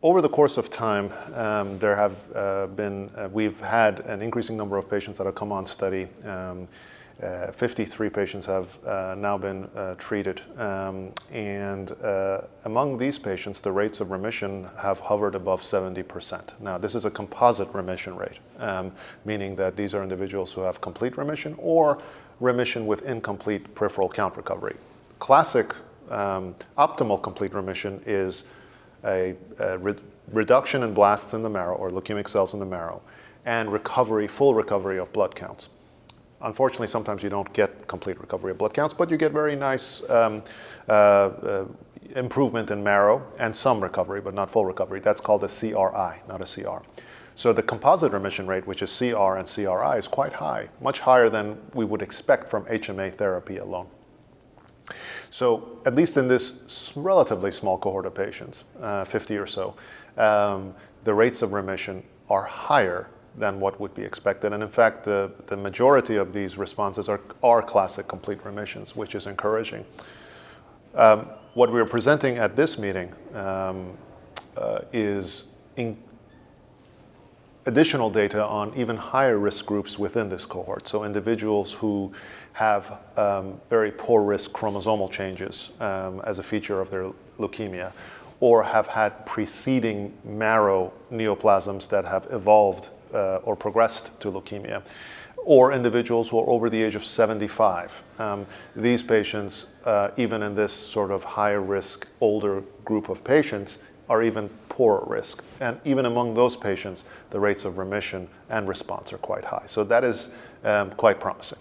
Over the course of time, we've had an increasing number of patients that have come on study. 53 patients have now been treated. Among these patients, the rates of remission have hovered above 70%. Now, this is a composite remission rate, meaning that these are individuals who have complete remission or remission with incomplete peripheral count recovery. Classic optimal complete remission is a reduction in blasts in the marrow or leukemic cells in the marrow and recovery, full recovery of blood counts. Unfortunately, sometimes you don't get complete recovery of blood counts, but you get very nice improvement in marrow and some recovery, but not full recovery. That's called a CRI, not a CR. So the composite remission rate, which is CR and CRI, is quite high, much higher than we would expect from HMA therapy alone. So at least in this relatively small cohort of patients, 50 or so, the rates of remission are higher than what would be expected. And in fact, the majority of these responses are classic complete remissions, which is encouraging. What we're presenting at this meeting is additional data on even higher risk groups within this cohort. So individuals who have very poor risk chromosomal changes as a feature of their leukemia, or have had preceding marrow neoplasms that have evolved or progressed to leukemia, or individuals who are over the age of 75. These patients, even in this sort of higher risk, older group of patients, are even poorer risk. And even among those patients, the rates of remission and response are quite high. So that is quite promising.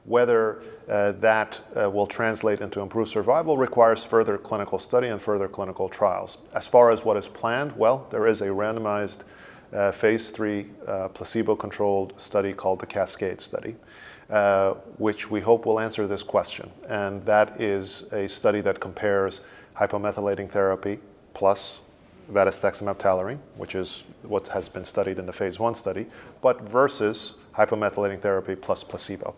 Whether that will translate into improved survival requires further clinical study and further clinical trials. As far as what is planned, well, there is a randomized phase 3 placebo-controlled study called the CASCADE study, which we hope will answer this question. And that is a study that compares hypomethylating therapy plus Vadastuximab talirine, which is what has been studied in the phase 1 study, but versus hypomethylating therapy plus placebo,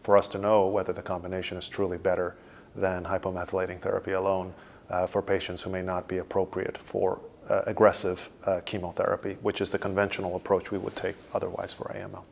for us to know whether the combination is truly better than hypomethylating therapy alone for patients who may not be appropriate for aggressive chemotherapy, which is the conventional approach we would take otherwise for AML.